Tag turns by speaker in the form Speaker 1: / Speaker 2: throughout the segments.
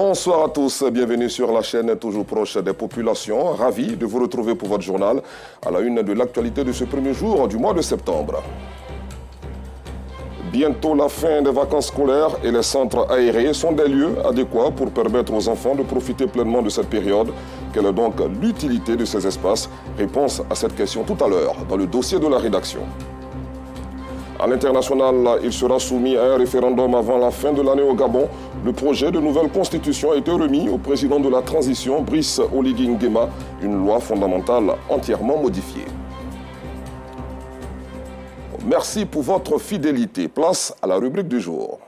Speaker 1: Bonsoir à tous, bienvenue sur la chaîne toujours proche des populations. Ravi de vous retrouver pour votre journal à la une de l'actualité de ce premier jour du mois de septembre. Bientôt la fin des vacances scolaires et les centres aérés sont des lieux adéquats pour permettre aux enfants de profiter pleinement de cette période. Quelle est donc l'utilité de ces espaces? Réponse à cette question tout à l'heure dans le dossier de la rédaction. À l'international, il sera soumis à un référendum avant la fin de l'année au Gabon. Le projet de nouvelle constitution a été remis au président de la transition, Brice Oligui Nguema, une loi fondamentale entièrement modifiée. Merci pour votre fidélité. Place à la rubrique du jour.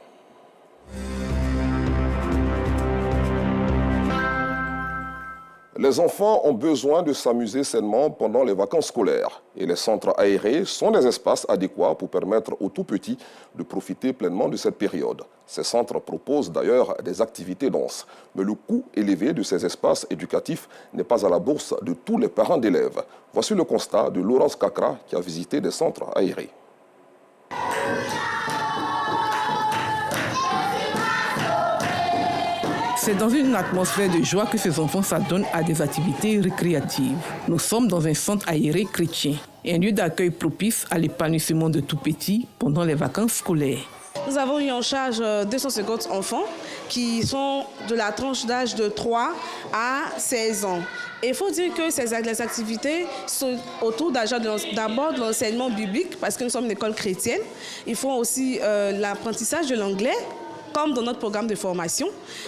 Speaker 1: Les enfants ont besoin de s'amuser sainement pendant les vacances scolaires. Et les centres aérés sont des espaces adéquats pour permettre aux tout-petits de profiter pleinement de cette période. Ces centres proposent d'ailleurs des activités denses. Mais le coût élevé de ces espaces éducatifs n'est pas à la bourse de tous les parents d'élèves. Voici le constat de Laurence Kakra qui a visité des centres aérés.
Speaker 2: C'est dans une atmosphère de joie que ces enfants s'adonnent à des activités récréatives. Nous sommes dans un centre aéré chrétien, un lieu d'accueil propice à l'épanouissement de tout petits pendant les vacances scolaires.
Speaker 3: Nous avons eu en charge 250 enfants qui sont de la tranche d'âge de 3 à 16 ans. Et il faut dire que les activités sont autour d'abord de l'enseignement biblique, parce que nous sommes une école chrétienne. Ils font aussi l'apprentissage de l'anglais, comme dans notre programme de formation.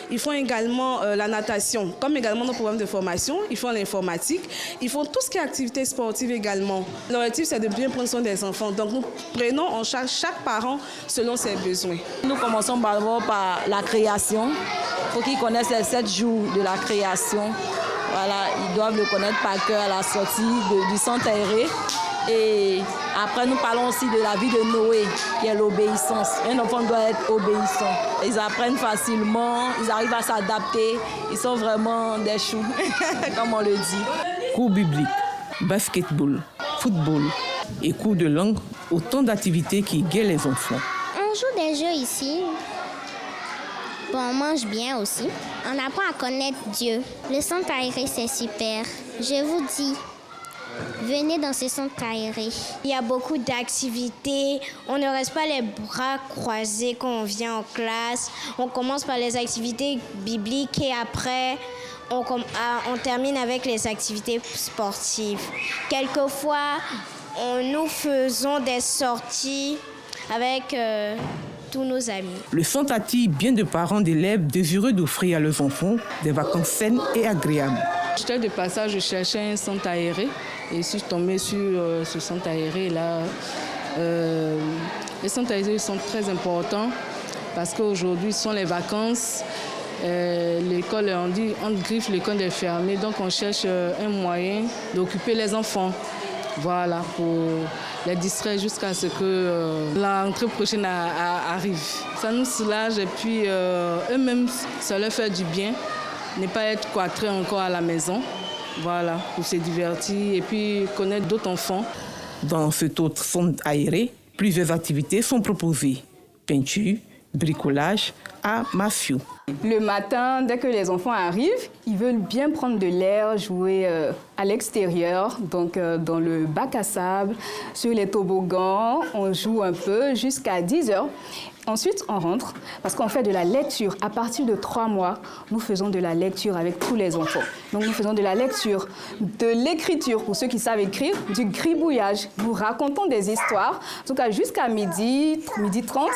Speaker 3: Ils font également la natation, comme également notre programme de formation. Ils font l'informatique. Ils font tout ce qui est activité sportive également. L'objectif, c'est de bien prendre soin des enfants. Donc, nous prenons en charge chaque parent selon ses besoins.
Speaker 4: Nous commençons d'abord par la création. Il faut qu'ils connaissent les 7 jours de la création. Voilà, ils doivent le connaître par cœur à la sortie du centre aéré. Et après, nous parlons aussi de la vie de Noé, qui est l'obéissance. Un enfant doit être obéissant. Ils apprennent facilement, ils arrivent à s'adapter. Ils sont vraiment des choux, comme on le dit.
Speaker 2: Cours bibliques, basketball, football et cours de langue, autant d'activités qui égayent les enfants.
Speaker 5: On joue des jeux ici. Bon, on mange bien aussi. On apprend à connaître Dieu. Le centre aéré, c'est super. Je vous dis, venez dans ce centre aéré.
Speaker 6: Il y a beaucoup d'activités. On ne reste pas les bras croisés quand on vient en classe. On commence par les activités bibliques et après, on termine avec les activités sportives. Quelquefois, nous faisons des sorties avec tous nos amis.
Speaker 2: Le centre attire bien de parents d'élèves désireux d'offrir à leurs enfants des vacances saines et agréables.
Speaker 3: J'étais de passage, je cherchais un centre aéré et je suis tombée sur ce centre aéré là. Les centres aérés sont très importants parce qu'aujourd'hui ce sont les vacances. L'école, on dit entre griffes, l'école est fermée, donc on cherche un moyen d'occuper les enfants. Voilà, pour les distraire jusqu'à ce que la rentrée prochaine arrive. Ça nous soulage et puis eux-mêmes, ça leur fait du bien. Ne pas être cloîtrés encore à la maison, voilà, pour se divertir et puis connaître d'autres enfants.
Speaker 2: Dans cet autre centre aéré, plusieurs activités sont proposées. Peinture, bricolage, arts martiaux.
Speaker 7: Le matin, dès que les enfants arrivent, ils veulent bien prendre de l'air, jouer à l'extérieur, donc dans le bac à sable, sur les toboggans, on joue un peu jusqu'à 10h. Ensuite, on rentre parce qu'on fait de la lecture. À partir de 3 mois, nous faisons de la lecture avec tous les enfants. Donc, nous faisons de la lecture, de l'écriture pour ceux qui savent écrire, du gribouillage. Nous racontons des histoires, en tout cas jusqu'à midi 30.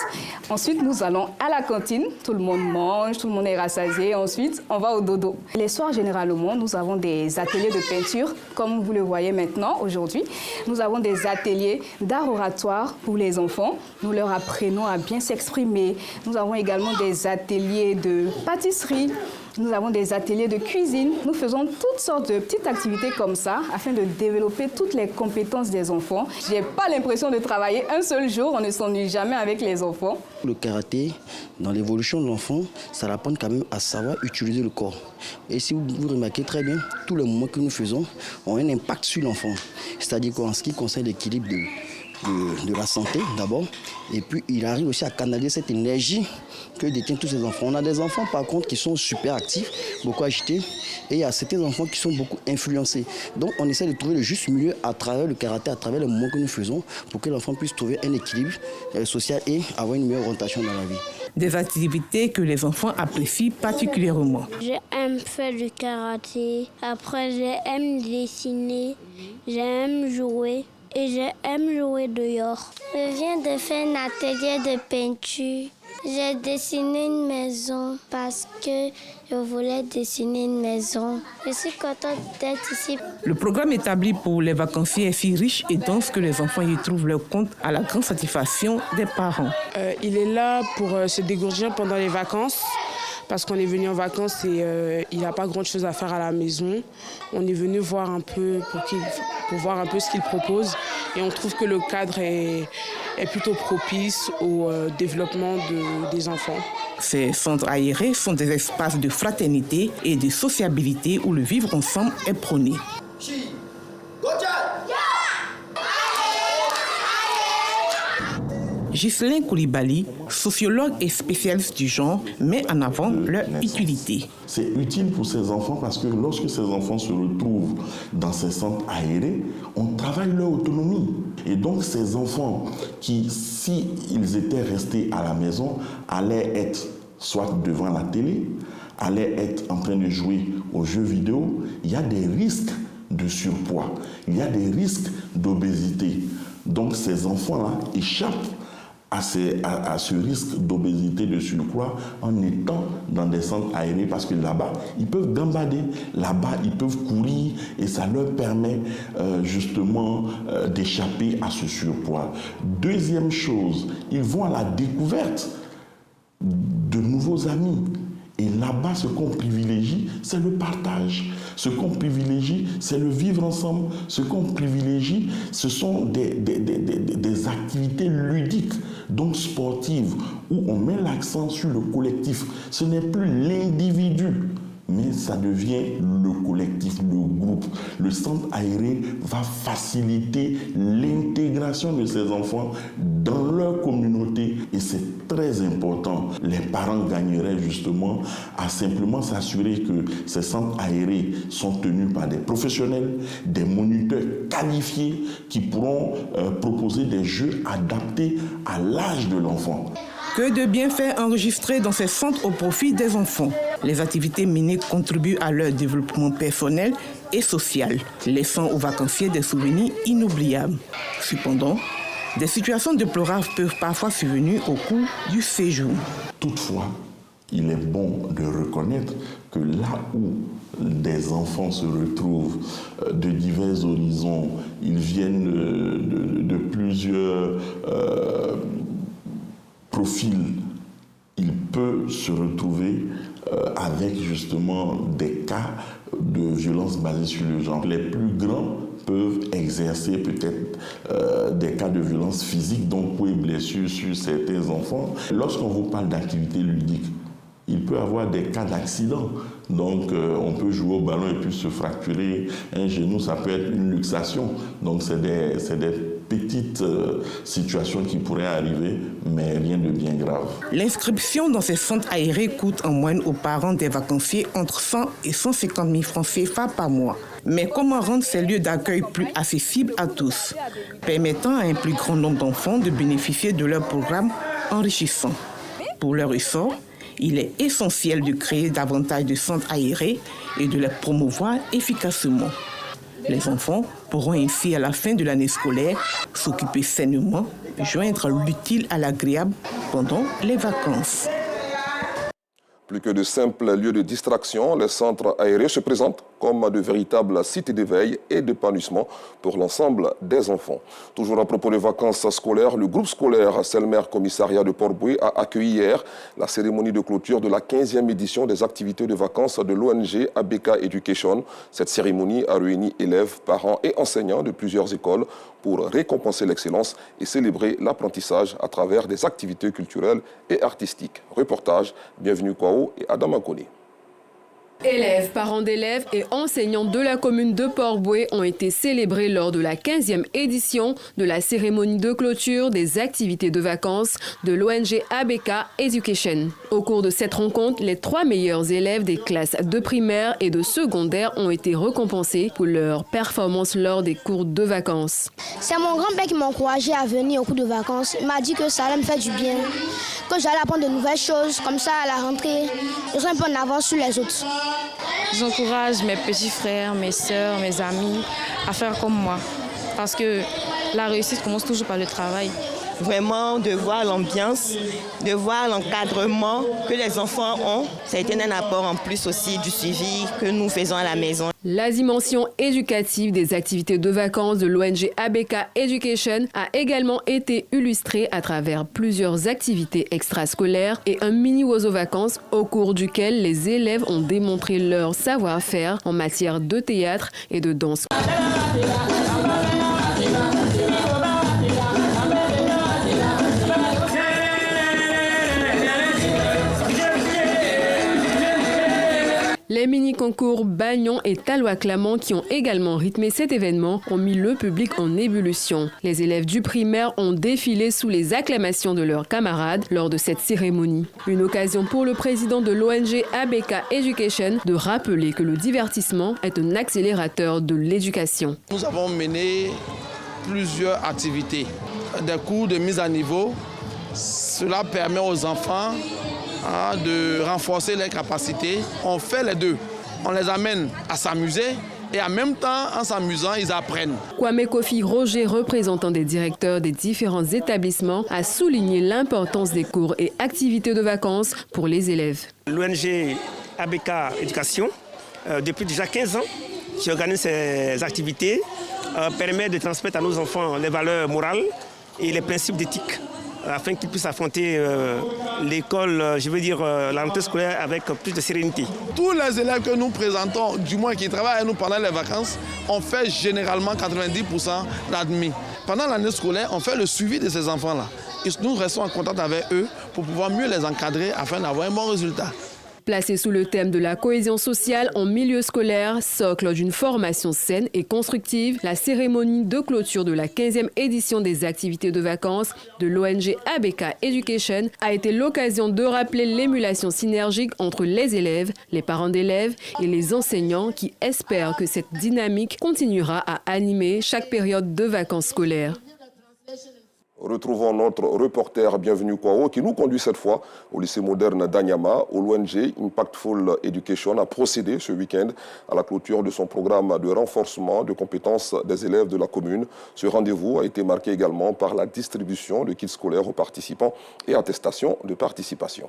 Speaker 7: Ensuite, nous allons à la cantine. Tout le monde mange, tout le monde est rassasié. Ensuite, on va au dodo. Les soirs, généralement, nous avons des ateliers de peinture, comme vous le voyez maintenant, aujourd'hui. Nous avons des ateliers d'art oratoire pour les enfants. Nous leur apprenons à bien s'exprimer. Nous avons également des ateliers de pâtisserie. Nous avons des ateliers de cuisine. Nous faisons toutes sortes de petites activités comme ça afin de développer toutes les compétences des enfants. Je n'ai pas l'impression de travailler un seul jour. On ne s'ennuie jamais avec les enfants.
Speaker 8: Le karaté, dans l'évolution de l'enfant, ça apprend quand même à savoir utiliser le corps. Et si vous remarquez très bien, tous les mouvements que nous faisons ont un impact sur l'enfant. C'est-à-dire qu'en ce qui concerne l'équilibre de la santé d'abord, et puis il arrive aussi à canaliser cette énergie que détiennent tous ces enfants. On a des enfants par contre qui sont super actifs, beaucoup agités, et il y a certains enfants qui sont beaucoup influencés. Donc on essaie de trouver le juste milieu à travers le karaté, à travers les mouvements que nous faisons, pour que l'enfant puisse trouver un équilibre social et avoir une meilleure orientation dans la vie.
Speaker 2: Des activités que les enfants apprécient particulièrement.
Speaker 9: J'aime faire du karaté, après j'aime dessiner, j'aime jouer. Et j'aime jouer dehors.
Speaker 5: Je viens de faire un atelier de peinture. J'ai dessiné une maison parce que je voulais dessiner une maison. Je suis contente d'être ici.
Speaker 2: Le programme établi pour les vacanciers est si riche et dense que les enfants y trouvent leur compte à la grande satisfaction des parents.
Speaker 3: Il est là pour se dégourdir pendant les vacances. Parce qu'on est venu en vacances et il n'a pas grand-chose à faire à la maison. On est venu voir un peu pour voir un peu ce qu'il propose. Et on trouve que le cadre est plutôt propice au développement des enfants.
Speaker 2: Ces centres aérés sont des espaces de fraternité et de sociabilité où le vivre ensemble est prôné. Ghislain Koulibaly, sociologue et spécialiste du genre, met en avant leur utilité.
Speaker 10: C'est utile pour ces enfants parce que lorsque ces enfants se retrouvent dans ces centres aérés, on travaille leur autonomie. Et donc ces enfants qui, s'ils étaient restés à la maison, allaient être soit devant la télé, allaient être en train de jouer aux jeux vidéo, il y a des risques de surpoids, il y a des risques d'obésité. Donc ces enfants-là échappent à ce risque d'obésité, de surpoids, en étant dans des centres aérés, parce que là-bas, ils peuvent gambader, là-bas, ils peuvent courir, et ça leur permet justement d'échapper à ce surpoids. Deuxième chose, ils vont à la découverte de nouveaux amis. Et là-bas, ce qu'on privilégie, c'est le partage. Ce qu'on privilégie, c'est le vivre ensemble. Ce qu'on privilégie, ce sont des activités ludiques, donc sportives, où on met l'accent sur le collectif. Ce n'est plus l'individu, mais ça devient le collectif, le groupe. Le centre aéré va faciliter l'intégration de ces enfants dans leur communauté et c'est très important. Les parents gagneraient justement à simplement s'assurer que ces centres aérés sont tenus par des professionnels, des moniteurs qualifiés qui pourront proposer des jeux adaptés à l'âge de l'enfant.
Speaker 2: Que de bienfaits enregistrés dans ces centres au profit des enfants. Les activités menées contribuent à leur développement personnel et social, laissant aux vacanciers des souvenirs inoubliables. Cependant, des situations déplorables peuvent parfois survenir au cours du séjour.
Speaker 10: Toutefois, il est bon de reconnaître que là où des enfants se retrouvent de divers horizons, ils viennent de plusieurs profils, il peut se retrouver avec justement des cas de violence basée sur le genre. Les plus grands peuvent exercer peut-être des cas de violence physique, donc coups et blessures sur certains enfants. Lorsqu'on vous parle d'activité ludique, il peut y avoir des cas d'accident. Donc, on peut jouer au ballon et puis se fracturer un genou, ça peut être une luxation. Donc, c'est des petites situations qui pourraient arriver, mais rien de bien grave.
Speaker 2: L'inscription dans ces centres aérés coûte en moyenne aux parents des vacanciers entre 100 et 150 000 francs CFA par mois. Mais comment rendre ces lieux d'accueil plus accessibles à tous, permettant à un plus grand nombre d'enfants de bénéficier de leurs programmes enrichissants? Pour leur essor, il est essentiel de créer davantage de centres aérés et de les promouvoir efficacement. Les enfants pourront ainsi, à la fin de l'année scolaire, s'occuper sainement, joindre l'utile à l'agréable pendant les vacances.
Speaker 1: Plus que de simples lieux de distraction, les centres aérés se présentent comme de véritables cités d'éveil et d'épanouissement pour l'ensemble des enfants. Toujours à propos des vacances scolaires, le groupe scolaire Selmer Commissariat de Port-Bouët a accueilli hier la cérémonie de clôture de la 15e édition des activités de vacances de l'ONG ABK Education. Cette cérémonie a réuni élèves, parents et enseignants de plusieurs écoles pour récompenser l'excellence et célébrer l'apprentissage à travers des activités culturelles et artistiques. Reportage, bienvenue Kwao et Adam Akone.
Speaker 11: Élèves, parents d'élèves et enseignants de la commune de Port-Bouët ont été célébrés lors de la 15e édition de la cérémonie de clôture des activités de vacances de l'ONG ABK Education. Au cours de cette rencontre, les 3 meilleurs élèves des classes de primaire et de secondaire ont été récompensés pour leur performance lors des cours de vacances.
Speaker 9: C'est mon grand-père qui m'a encouragé à venir au cours de vacances. Il m'a dit que ça allait me faire du bien, que j'allais apprendre de nouvelles choses. Comme ça, à la rentrée, je serai un peu en avance sur les autres.
Speaker 12: J'encourage mes petits frères, mes sœurs, mes amis à faire comme moi. Parce que la réussite commence toujours par le travail.
Speaker 13: Vraiment, de voir l'ambiance, de voir l'encadrement que les enfants ont, ça a été un apport en plus aussi du suivi que nous faisons à la maison.
Speaker 11: La dimension éducative des activités de vacances de l'ONG ABK Education a également été illustrée à travers plusieurs activités extrascolaires et un mini-oiseau vacances au cours duquel les élèves ont démontré leur savoir-faire en matière de théâtre et de danse. Les mini-concours Bagnon et Talois-Clamant qui ont également rythmé cet événement ont mis le public en ébullition. Les élèves du primaire ont défilé sous les acclamations de leurs camarades lors de cette cérémonie. Une occasion pour le président de l'ONG ABK Education de rappeler que le divertissement est un accélérateur de l'éducation.
Speaker 14: Nous avons mené plusieurs activités, des cours de mise à niveau. Cela permet aux enfants de renforcer leurs capacités. On fait les deux. On les amène à s'amuser et en même temps, en s'amusant, ils apprennent.
Speaker 11: Kwame Kofi Roger, représentant des directeurs des différents établissements, a souligné l'importance des cours et activités de vacances pour les élèves.
Speaker 15: L'ONG ABK Éducation, depuis déjà 15 ans, qui organise ces activités, permet de transmettre à nos enfants les valeurs morales et les principes d'éthique, afin qu'ils puissent affronter l'école, la rentrée scolaire avec plus de sérénité.
Speaker 14: Tous les élèves que nous présentons, du moins qui travaillent avec nous pendant les vacances, on fait généralement 90% d'admis. Pendant l'année scolaire, on fait le suivi de ces enfants-là. Nous restons en contact avec eux pour pouvoir mieux les encadrer afin d'avoir un bon résultat.
Speaker 11: Placée sous le thème de la cohésion sociale en milieu scolaire, socle d'une formation saine et constructive, la cérémonie de clôture de la 15e édition des activités de vacances de l'ONG ABK Education a été l'occasion de rappeler l'émulation synergique entre les élèves, les parents d'élèves et les enseignants qui espèrent que cette dynamique continuera à animer chaque période de vacances scolaires.
Speaker 1: Retrouvons notre reporter Bienvenue Kwao qui nous conduit cette fois au lycée moderne d'Anyama où l'ONG Impactful Education a procédé ce week-end à la clôture de son programme de renforcement de compétences des élèves de la commune. Ce rendez-vous a été marqué également par la distribution de kits scolaires aux participants et attestation de participation.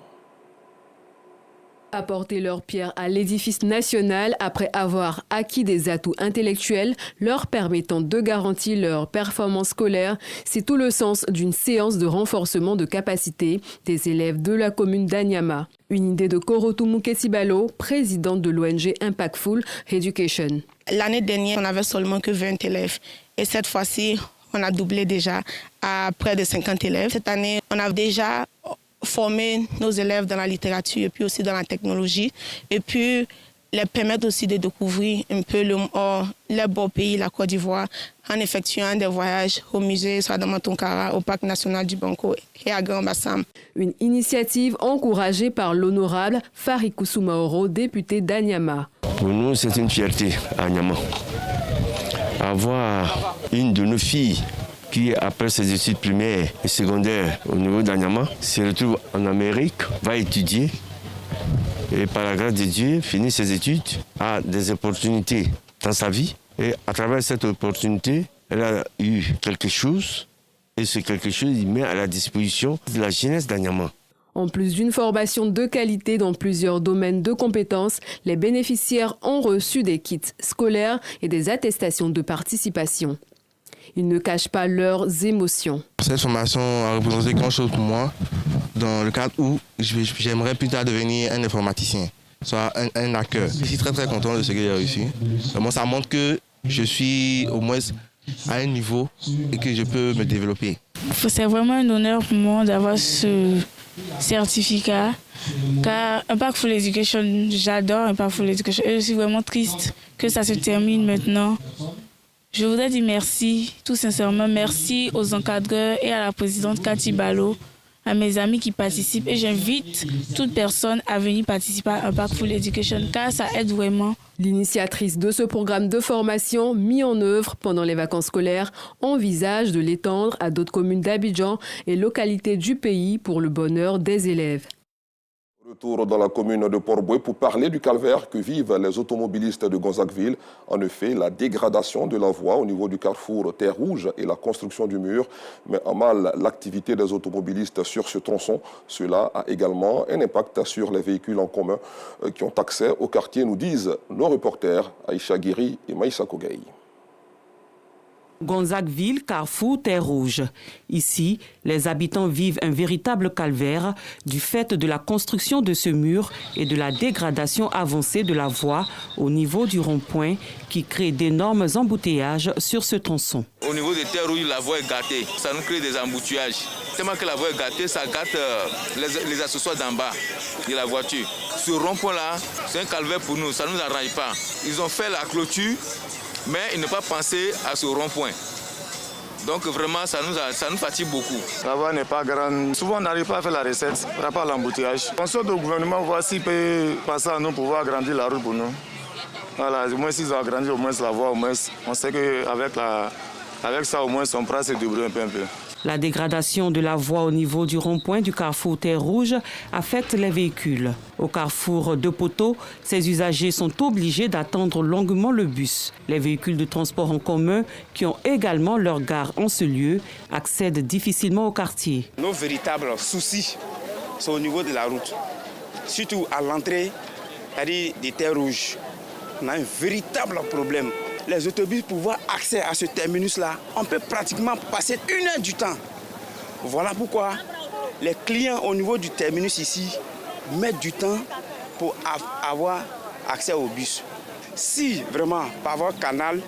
Speaker 11: Apporter leur pierre à l'édifice national après avoir acquis des atouts intellectuels leur permettant de garantir leur performance scolaire, c'est tout le sens d'une séance de renforcement de capacité des élèves de la commune d'Anyama. Une idée de Korotumu Kesibalo, présidente de l'ONG Impactful Education.
Speaker 16: L'année dernière, on n'avait seulement que 20 élèves et cette fois-ci, on a doublé déjà à près de 50 élèves. Cette année, on a déjà former nos élèves dans la littérature et puis aussi dans la technologie et puis les permettre aussi de découvrir un peu le beau pays, la Côte d'Ivoire, en effectuant des voyages au musée, soit dans Matonkara, au parc national du Banco et à Grand Bassam.
Speaker 11: Une initiative encouragée par l'honorable Farikou Soumaoro, député d'Anyama.
Speaker 17: Pour nous, c'est une fierté à Anyama. Avoir une de nos filles qui, après ses études primaires et secondaires au niveau d'Anyama, se retrouve en Amérique, va étudier et par la grâce de Dieu, finit ses études, a des opportunités dans sa vie. Et à travers cette opportunité, elle a eu quelque chose et ce quelque chose, il met à la disposition de la jeunesse d'Anyama.
Speaker 11: En plus d'une formation de qualité dans plusieurs domaines de compétences, les bénéficiaires ont reçu des kits scolaires et des attestations de participation. Ils ne cachent pas leurs émotions.
Speaker 18: Cette formation a représenté grand chose pour moi, dans le cadre où j'aimerais plus tard devenir un informaticien, soit un hacker. Je suis très content de ce que j'ai réussi. Vraiment, ça montre que je suis au moins à un niveau et que je peux me développer.
Speaker 19: C'est vraiment un honneur pour moi d'avoir ce certificat, car Impact Full Education, j'adore Impact Full Education et je suis vraiment triste que ça se termine maintenant. Je voudrais dire merci, tout sincèrement, merci aux encadreurs et à la présidente Cathy Ballot, à mes amis qui participent, et j'invite toute personne à venir participer à Impact Full Education car ça aide vraiment.
Speaker 11: L'initiatrice de ce programme de formation mis en œuvre pendant les vacances scolaires envisage de l'étendre à d'autres communes d'Abidjan et localités du pays pour le bonheur des élèves.
Speaker 1: Retour dans la commune de Port-Boué pour parler du calvaire que vivent les automobilistes de Gonzagueville. En effet, la dégradation de la voie au niveau du carrefour Terre Rouge et la construction du mur met en mal l'activité des automobilistes sur ce tronçon. Cela a également un impact sur les véhicules en commun qui ont accès au quartier, nous disent nos reporters Aïcha Guiri et Maïssa Kogueï.
Speaker 20: Gonzagueville, carrefour Terre Rouge. Ici, les habitants vivent un véritable calvaire du fait de la construction de ce mur et de la dégradation avancée de la voie au niveau du rond-point qui crée d'énormes embouteillages sur ce tronçon.
Speaker 21: Au niveau de Terre Rouge, la voie est gâtée. Ça nous crée des embouteillages. Tellement que la voie est gâtée, ça gâte les accessoires d'en bas de la voiture. Ce rond-point-là, c'est un calvaire pour nous, ça ne nous arrange pas. Ils ont fait la clôture, mais ils n'ont pas pensé à ce rond-point. Donc vraiment, ça nous fatigue beaucoup.
Speaker 22: La voie n'est pas grande. Souvent, on n'arrive pas à faire la recette par rapport à l'embouteillage. On sort au gouvernement voir s'il peut passer à nous pour pouvoir agrandir la route pour nous. Voilà, au moins s'ils ont agrandi au moins la voie, au moins, on sait qu'avec ça, au moins, on pourra se débrouiller un peu.
Speaker 20: La dégradation de la voie au niveau du rond-point du carrefour Terre Rouge affecte les véhicules. Au carrefour de Poteau, ces usagers sont obligés d'attendre longuement le bus. Les véhicules de transport en commun, qui ont également leur gare en ce lieu, accèdent difficilement au quartier.
Speaker 23: Nos véritables soucis sont au niveau de la route, surtout à l'entrée des Terres Rouges. On a un véritable problème. Les autobus pour avoir accès à ce terminus-là, on peut pratiquement passer 1 heure du temps. Voilà pourquoi les clients au niveau du terminus ici mettent du temps pour avoir accès au bus. Si vraiment, par votre canal,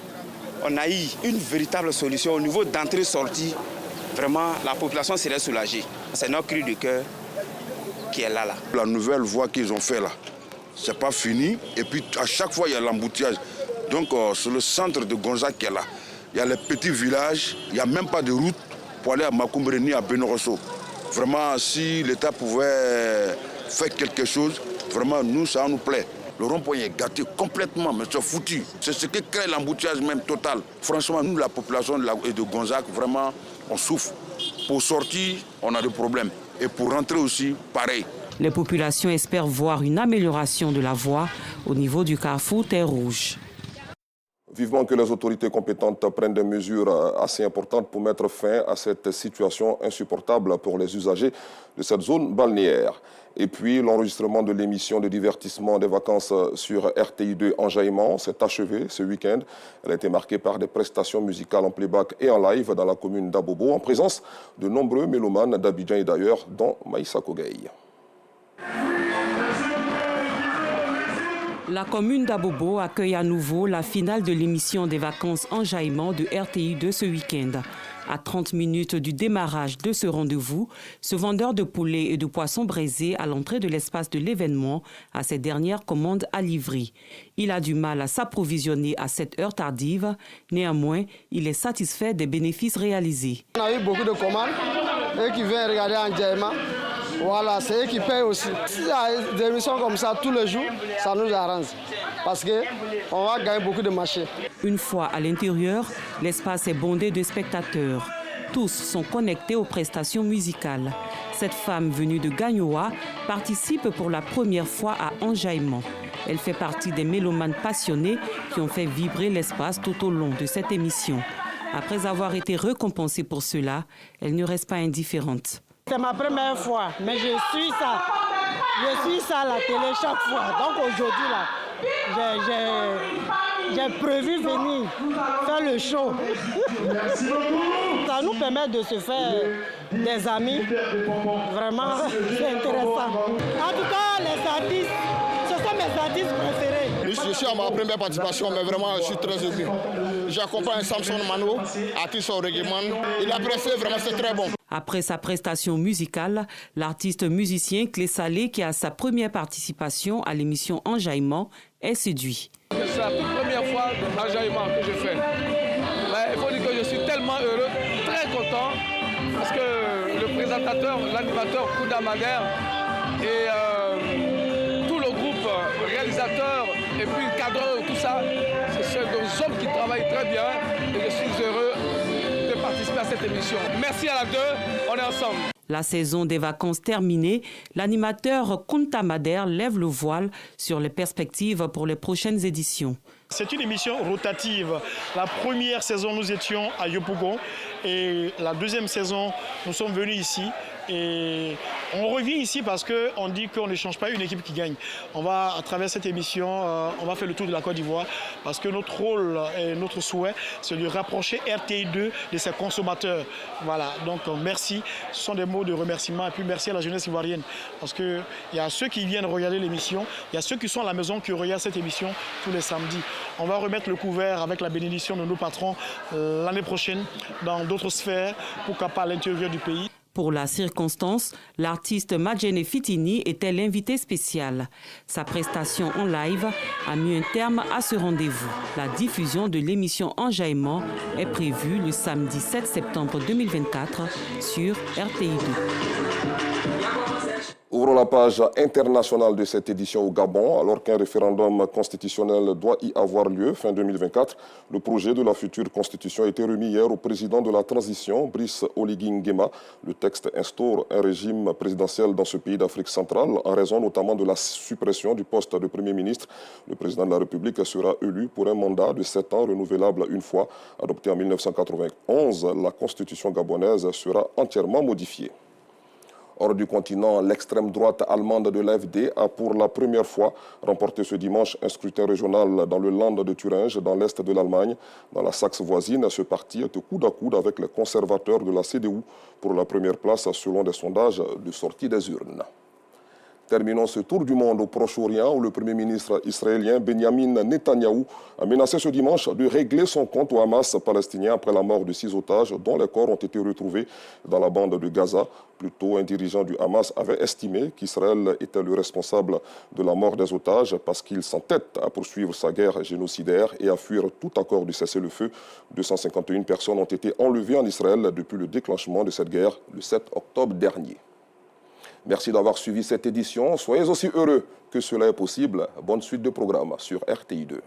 Speaker 23: on a eu une véritable solution au niveau d'entrée-sortie, vraiment la population serait soulagée. C'est notre cri de cœur qui est là.
Speaker 24: La nouvelle voie qu'ils ont fait là, c'est pas fini. Et puis à chaque fois, il y a l'embouteillage. Donc, sur le centre de Gonzague qui est là, il y a les petits villages, il n'y a même pas de route pour aller à Makumbre ni à Benorosso. Vraiment, si l'État pouvait faire quelque chose, vraiment, nous, ça nous plaît. Le rond-point est gâté complètement, mais c'est foutu. C'est ce qui crée l'embouteillage même total. Franchement, nous, la population de Gonzague, vraiment, on souffre. Pour sortir, on a des problèmes. Et pour rentrer aussi, pareil.
Speaker 20: Les populations espèrent voir une amélioration de la voie au niveau du carrefour Terre Rouge.
Speaker 1: Vivement que les autorités compétentes prennent des mesures assez importantes pour mettre fin à cette situation insupportable pour les usagers de cette zone balnéaire. Et puis, l'enregistrement de l'émission de divertissement des vacances sur RTI2 Enjaillement s'est achevé ce week-end. Elle a été marquée par des prestations musicales en playback et en live dans la commune d'Abobo, en présence de nombreux mélomanes d'Abidjan et d'ailleurs, dont Maïssa Kogueï.
Speaker 20: La commune d'Abobo accueille à nouveau la finale de l'émission des vacances Enjaillement de RTI2 ce week-end. À 30 minutes du démarrage de ce rendez-vous, ce vendeur de poulets et de poissons braisés à l'entrée de l'espace de l'événement a ses dernières commandes à livrer. Il a du mal à s'approvisionner à cette heure tardive. Néanmoins, il est satisfait des bénéfices réalisés.
Speaker 25: On a eu beaucoup de commandes et qui viennent regarder Enjaillement. Voilà, c'est eux qui payent aussi. Si il y a des émissions comme ça tous les jours, ça nous arrange parce qu'on va gagner beaucoup de marchés.
Speaker 20: Une fois à l'intérieur, l'espace est bondé de spectateurs. Tous sont connectés aux prestations musicales. Cette femme venue de Gagnoa participe pour la première fois à Enjaillement. Elle fait partie des mélomanes passionnés qui ont fait vibrer l'espace tout au long de cette émission. Après avoir été récompensée pour cela, elle ne reste pas indifférente.
Speaker 4: C'est ma première fois, mais je suis ça. Je suis ça à la télé chaque fois. Donc aujourd'hui, là, j'ai prévu venir faire le show. Ça nous permet de se faire des amis. Vraiment, c'est intéressant. En tout cas, les artistes, ce sont mes artistes préférés.
Speaker 5: Je suis à ma première participation, mais vraiment, je suis très heureux. J'accompagne Samson Mano, artiste au reggaeman. Il a pressé, vraiment, c'est très bon.
Speaker 20: Après sa prestation musicale, l'artiste musicien Clé Salé, qui a sa première participation à l'émission Enjaillement, est séduit.
Speaker 6: C'est la toute première fois d'Enjaillement que je fais. Mais il faut dire que je suis tellement heureux, très content, parce que le présentateur, l'animateur Kunda Madère et tout le groupe réalisateur et puis le cadreur, tout ça, c'est des hommes qui travaillent très bien et je suis heureux de participer à cette émission. Merci à la 2, on est ensemble.
Speaker 20: La saison des vacances terminée, l'animateur Kunta Madère lève le voile sur les perspectives pour les prochaines éditions.
Speaker 7: C'est une émission rotative. La première saison, nous étions à Yopougon et la deuxième saison, nous sommes venus ici. Et on revient ici parce qu'on dit qu'on ne change pas une équipe qui gagne. On va, à travers cette émission, on va faire le tour de la Côte d'Ivoire parce que notre rôle et notre souhait, c'est de rapprocher RTI2 de ses consommateurs. Voilà, donc merci. Ce sont des mots de remerciement et puis merci à la jeunesse ivoirienne parce qu'il y a ceux qui viennent regarder l'émission, il y a ceux qui sont à la maison qui regardent cette émission tous les samedis. On va remettre le couvert avec la bénédiction de nos patrons l'année prochaine dans d'autres sphères, pourquoi pas à l'intérieur du pays.
Speaker 20: Pour la circonstance, l'artiste Madjene Fitini était l'invité spécial. Sa prestation en live a mis un terme à ce rendez-vous. La diffusion de l'émission Enjaillement est prévue le samedi 7 septembre 2024 sur RTI2.
Speaker 1: Ouvrons la page internationale de cette édition au Gabon. Alors qu'un référendum constitutionnel doit y avoir lieu fin 2024, le projet de la future constitution a été remis hier au président de la transition, Brice Oligui Nguema. Le texte instaure un régime présidentiel dans ce pays d'Afrique centrale en raison notamment de la suppression du poste de Premier ministre. Le président de la République sera élu pour un mandat de 7 ans renouvelable une fois. Adoptée en 1991, la constitution gabonaise sera entièrement modifiée. Hors du continent, l'extrême droite allemande de l'AfD a pour la première fois remporté ce dimanche un scrutin régional dans le Land de Thuringe, dans l'est de l'Allemagne. Dans la Saxe voisine, ce parti est coude à coude avec les conservateurs de la CDU pour la première place selon des sondages de sortie des urnes. Terminons ce tour du monde au Proche-Orient où le Premier ministre israélien Benjamin Netanyahou a menacé ce dimanche de régler son compte au Hamas palestinien après la mort de 6 otages dont les corps ont été retrouvés dans la bande de Gaza. Plus tôt, un dirigeant du Hamas avait estimé qu'Israël était le responsable de la mort des otages parce qu'il s'entête à poursuivre sa guerre génocidaire et à fuir tout accord du cessez-le-feu. 251 personnes ont été enlevées en Israël depuis le déclenchement de cette guerre le 7 octobre dernier. Merci d'avoir suivi cette édition. Soyez aussi heureux que cela est possible. Bonne suite de programmes sur RTI2.